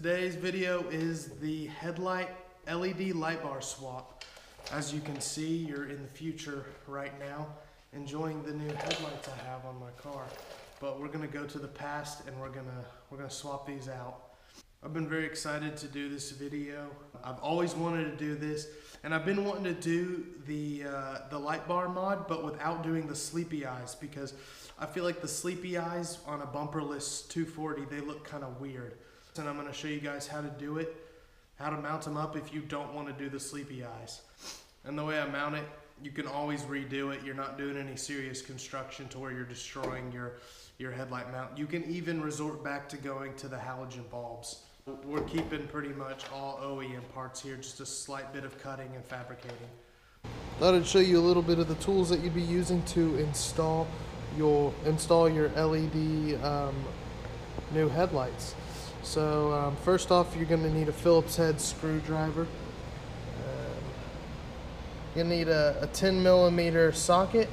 Today's video is the headlight LED light bar swap. As you can see, you're in the future right now, enjoying the new headlights I have on my car. But we're gonna go to the past and we're gonna swap these out. I've been very excited to do this video. I've always wanted to do this, and I've been wanting to do the light bar mod, but without doing the sleepy eyes, because I feel like the sleepy eyes on a bumperless 240, they look kind of weird. And I'm going to show you guys how to do it, how to mount them up if you don't want to do the sleepy eyes. And the way I mount it, you can always redo it. You're not doing any serious construction to where you're destroying your headlight mount. You can even resort back to going to the halogen bulbs. We're keeping pretty much all OEM parts here, just a slight bit of cutting and fabricating. Thought I'd show you a little bit of the tools that you'd be using to install your LED new headlights. So first off, you're going to need a Phillips head screwdriver. You'll need a 10mm socket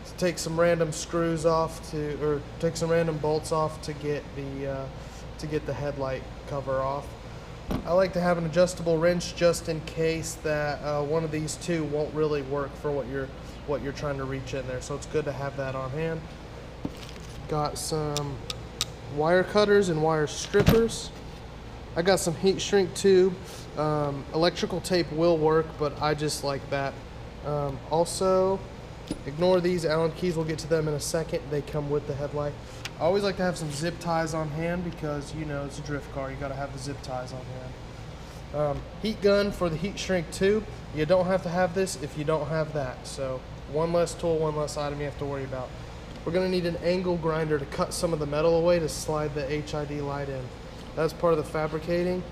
to take some random screws off or take some random bolts off to get the headlight cover off. I like to have an adjustable wrench just in case that one of these two won't really work for what you're trying to reach in there. So it's good to have that on hand. Got some wire cutters and wire strippers. I got some heat shrink tube. Electrical tape will work, but I just like that. Also, ignore these Allen keys. We'll get to them in a second. They come with the headlight. I always like to have some zip ties on hand because, you know, it's a drift car. You got to have the zip ties on hand. Heat gun for the heat shrink tube. You don't have to have this if you don't have that. So one less tool, one less item you have to worry about. We're going to need an angle grinder to cut some of the metal away to slide the HID light in. That's part of the fabricating.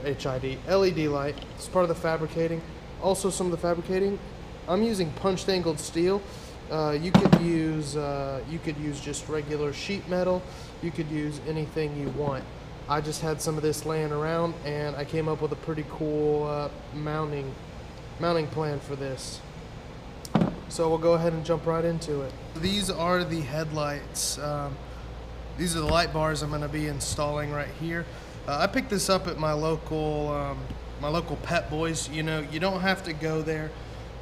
LED light. It's part of the fabricating. Also, some of the fabricating, I'm using punched angled steel. You could use just regular sheet metal. You could use anything you want. I just had some of this laying around, and I came up with a pretty cool mounting plan for this. So we'll go ahead and jump right into it. These are the headlights. These are the light bars I'm going to be installing right here. I picked this up at my local Pep Boys. You know, you don't have to go there.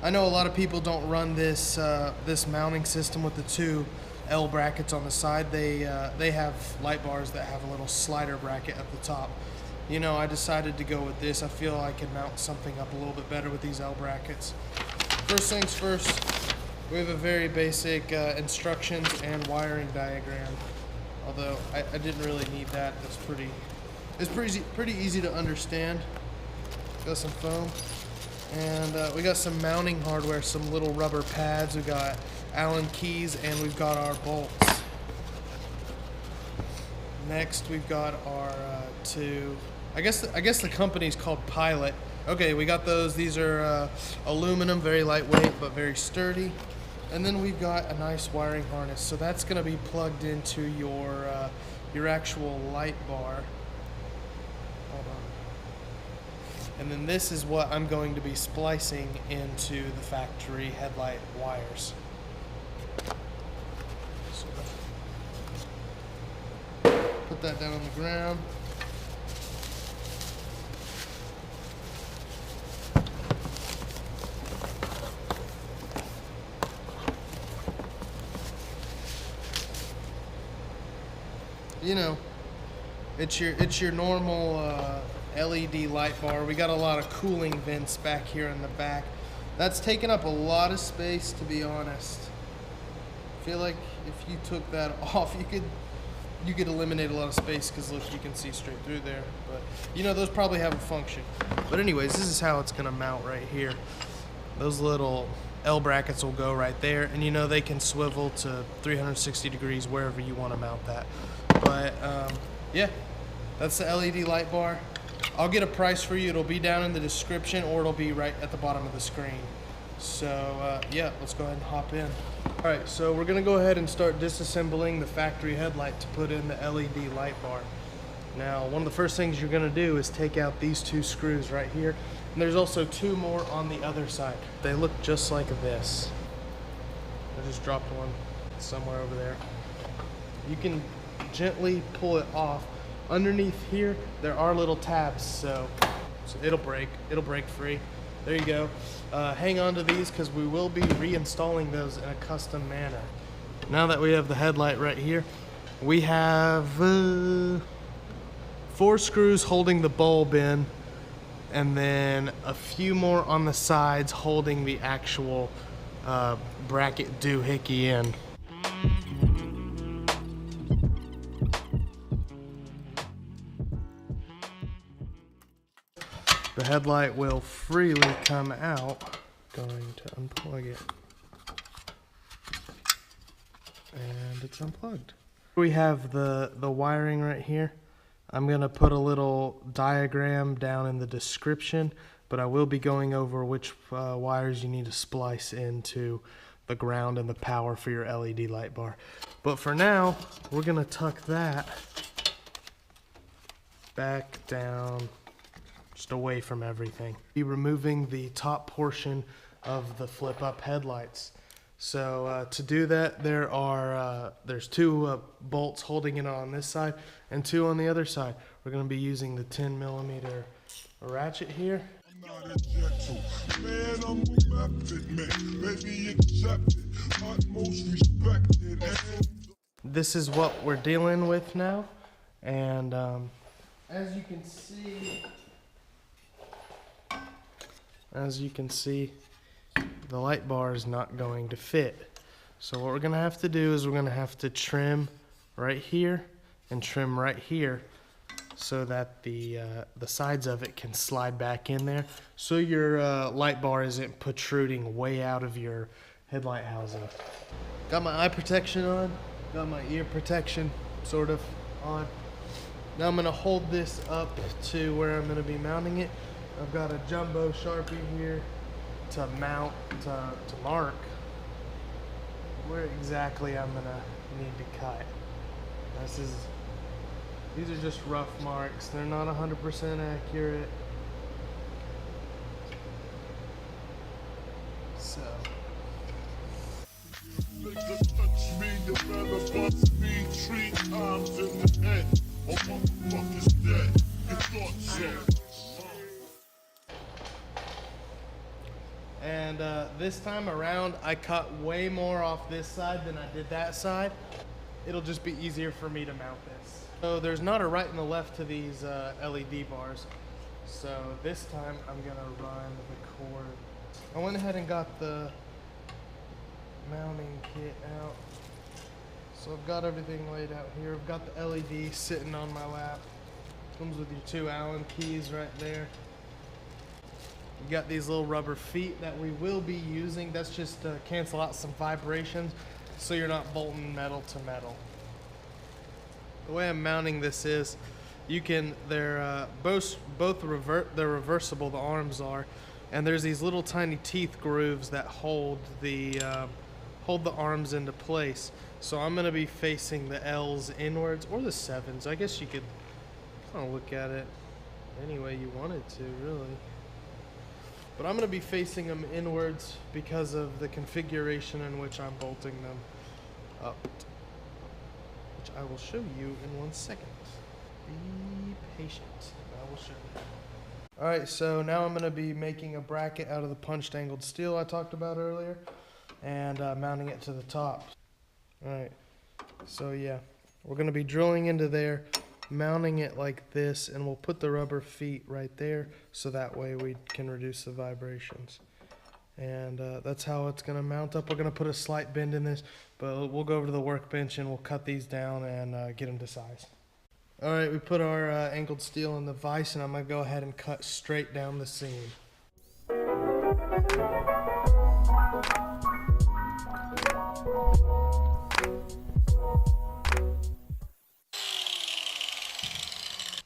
I know a lot of people don't run this this mounting system with the two L brackets on the side. They have light bars that have a little slider bracket at the top. You know, I decided to go with this. I feel I can mount something up a little bit better with these L brackets. First things first, we have a very basic instructions and wiring diagram. Although I didn't really need that. It's pretty easy to understand. Got some foam. And we got some mounting hardware, some little rubber pads. We got Allen keys, and we've got our bolts. Next, we've got our two. I guess the company's called Pilot. Okay, we got those. These are aluminum, very lightweight but very sturdy. And then we've got a nice wiring harness. So that's going to be plugged into your actual light bar. Hold on. And then this is what I'm going to be splicing into the factory headlight wires. So put that down on the ground. You know, it's your normal LED light bar. We got a lot of cooling vents back here in the back. That's taking up a lot of space, to be honest. I feel like if you took that off, you could eliminate a lot of space, because look, you can see straight through there. But you know, those probably have a function. But anyways, this is how it's gonna mount right here. Those little L brackets will go right there, and you know, they can swivel to 360 degrees wherever you want to mount that. But yeah, that's the LED light bar. I'll get a price for you. It'll be down in the description, or it'll be right at the bottom of the screen. So yeah, let's go ahead and hop in. All right, so we're gonna go ahead and start disassembling the factory headlight to put in the LED light bar. Now, one of the first things you're gonna do is take out these two screws right here. And there's also two more on the other side. They look just like this. I just dropped one somewhere over there. You can gently pull it off Underneath here, there are little tabs, so it'll break free. There you go. Hang on to these because we will be reinstalling those in a custom manner. Now that we have the headlight right here, we have 4 screws holding the bulb in, and then a few more on the sides holding the actual bracket doohickey in. The headlight will freely come out. Going to unplug it. And it's unplugged. We have the wiring right here. I'm gonna put a little diagram down in the description, but I will be going over which wires you need to splice into the ground and the power for your LED light bar. But for now, we're gonna tuck that back down, just away from everything. Be removing the top portion of the flip-up headlights. So to do that, there's 2 bolts holding it on this side and 2 on the other side. We're going to be using the 10mm ratchet here. This is what we're dealing with now, and as you can see, the light bar is not going to fit. So what we're going to have to do is we're going to have to trim right here and trim right here so that the sides of it can slide back in there, so your light bar isn't protruding way out of your headlight housing. Got my eye protection on, got my ear protection sort of on. Now I'm going to hold this up to where I'm going to be mounting it. I've got a jumbo Sharpie here to mount, to mark where exactly I'm going to need to cut. These are just rough marks. They're not 100% accurate. So. And this time around, I cut way more off this side than I did that side. It'll just be easier for me to mount this. So there's not a right and a left to these LED bars. So this time I'm gonna run the cord. I went ahead and got the mounting kit out. So I've got everything laid out here. I've got the LED sitting on my lap. Comes with your 2 Allen keys right there. You got these little rubber feet that we will be using. That's just to cancel out some vibrations so you're not bolting metal to metal. The way I'm mounting this is, they're reversible, the arms are, and there's these little tiny teeth grooves that hold the arms into place. So I'm going to be facing the L's inwards, or the 7s. I guess you could kind of look at it any way you wanted to, really. But I'm going to be facing them inwards because of the configuration in which I'm bolting them up, which I will show you in 1 second. Be patient. I will show you. Alright, so now I'm going to be making a bracket out of the punched angled steel I talked about earlier, and mounting it to the top. Alright, so yeah, we're going to be drilling into there, mounting it like this, and we'll put the rubber feet right there so that way we can reduce the vibrations. And that's how it's going to mount up. We're going to put a slight bend in this, but we'll go over to the workbench and we'll cut these down and get them to size. Alright, we put our angled steel in the vise, and I'm going to go ahead and cut straight down the seam.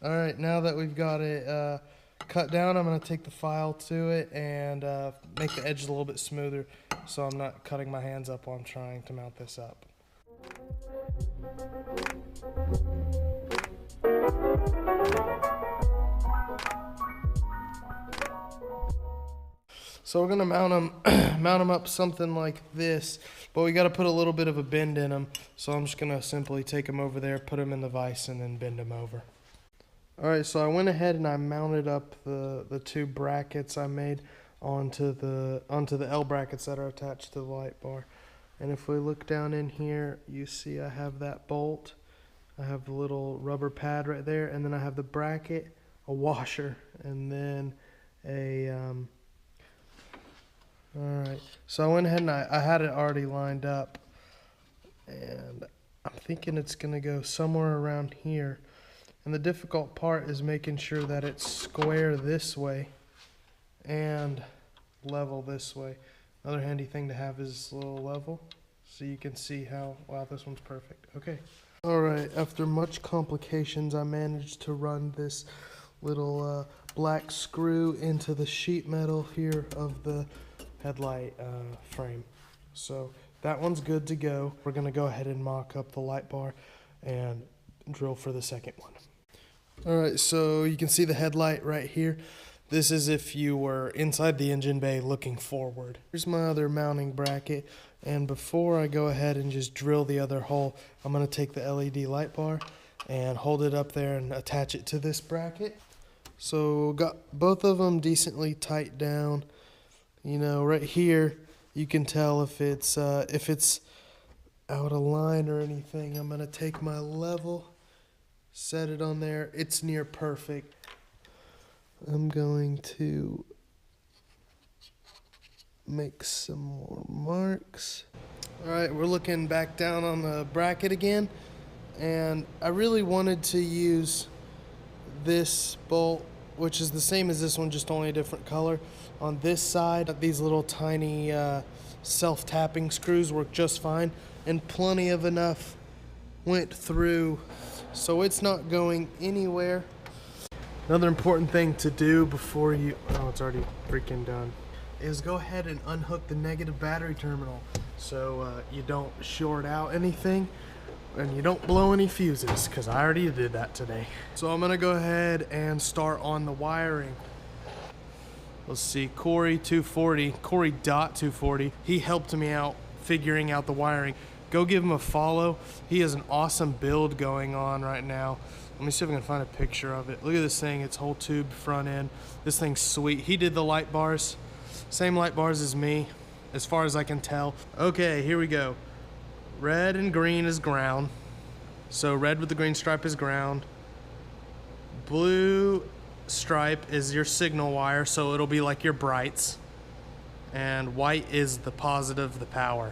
Alright, now that we've got it cut down, I'm going to take the file to it and make the edges a little bit smoother so I'm not cutting my hands up while I'm trying to mount this up. So we're going to mount them up something like this, but we got to put a little bit of a bend in them. So I'm just going to simply take them over there, put them in the vise, and then bend them over. Alright, so I went ahead and I mounted up the two brackets I made onto the L brackets that are attached to the light bar. And if we look down in here, you see I have that bolt. I have the little rubber pad right there, and then I have the bracket, a washer, and then a alright, so I went ahead and I had it already lined up, and I'm thinking it's gonna go somewhere around here. And the difficult part is making sure that it's square this way and level this way. Another handy thing to have is this little level, so you can see how, wow, this one's perfect. Okay. Alright, after much complications, I managed to run this little black screw into the sheet metal here of the headlight frame. So that one's good to go. We're going to go ahead and mock up the light bar and drill for the second one. Alright, so you can see the headlight right here. This is if you were inside the engine bay looking forward. Here's my other mounting bracket, and before I go ahead and just drill the other hole, I'm going to take the LED light bar and hold it up there and attach it to this bracket. So got both of them decently tight down. You know, right here you can tell if it's out of line or anything. I'm going to take my level, set it on there. It's near perfect. I'm going to make some more marks. Alright, we're looking back down on the bracket again, and I really wanted to use this bolt, which is the same as this one, just only a different color. On this side, these little tiny self-tapping screws work just fine, and plenty of enough went through, so it's not going anywhere. Another important thing to do before you, oh, it's already freaking done, is go ahead and unhook the negative battery terminal so you don't short out anything and you don't blow any fuses, because I already did that today. So I'm gonna go ahead and start on the wiring. Let's see, Corey.240, he helped me out figuring out the wiring. Go give him a follow. He has an awesome build going on right now. Let me see if I can find a picture of it. Look at this thing, it's whole tube front end. This thing's sweet. He did the light bars, same light bars as me, as far as I can tell. Okay, here we go. Red and green is ground. So red with the green stripe is ground. Blue stripe is your signal wire, so it'll be like your brights. And white is the positive, the power.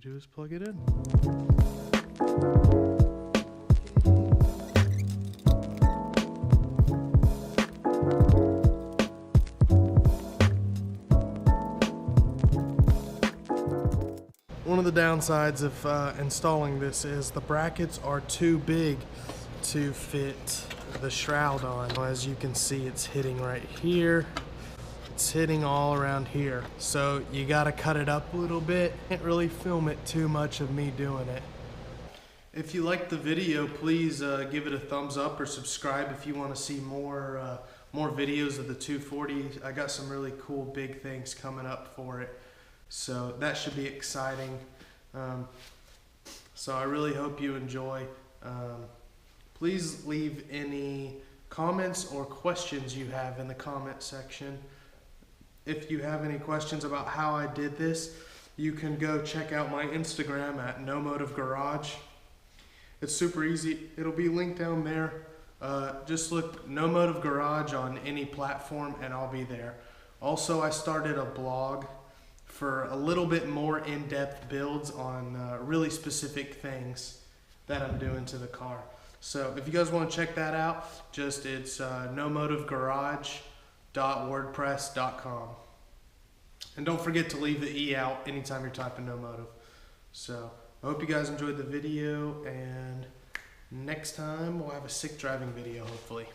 Do is plug it in. One of the downsides of installing this is the brackets are too big to fit the shroud on. As you can see, it's hitting right here. It's hitting all around here, so you gotta cut it up a little bit. Can't really film it too much of me doing it. If you liked the video, please give it a thumbs up or subscribe if you want to see more videos of the 240. I got some really cool big things coming up for it, so that should be exciting. So I really hope you enjoy. Please leave any comments or questions you have in the comment section. If you have any questions about how I did this, you can go check out my Instagram at NoMotiveGarage. It's super easy. It'll be linked down there. Just look NoMotiveGarage on any platform and I'll be there. Also, I started a blog for a little bit more in-depth builds on really specific things that I'm doing to the car. So if you guys want to check that out, it's nomotivegarage.wordpress.com. And don't forget to leave the E out anytime you're typing no motive. So I hope you guys enjoyed the video, and next time we'll have a sick driving video, hopefully.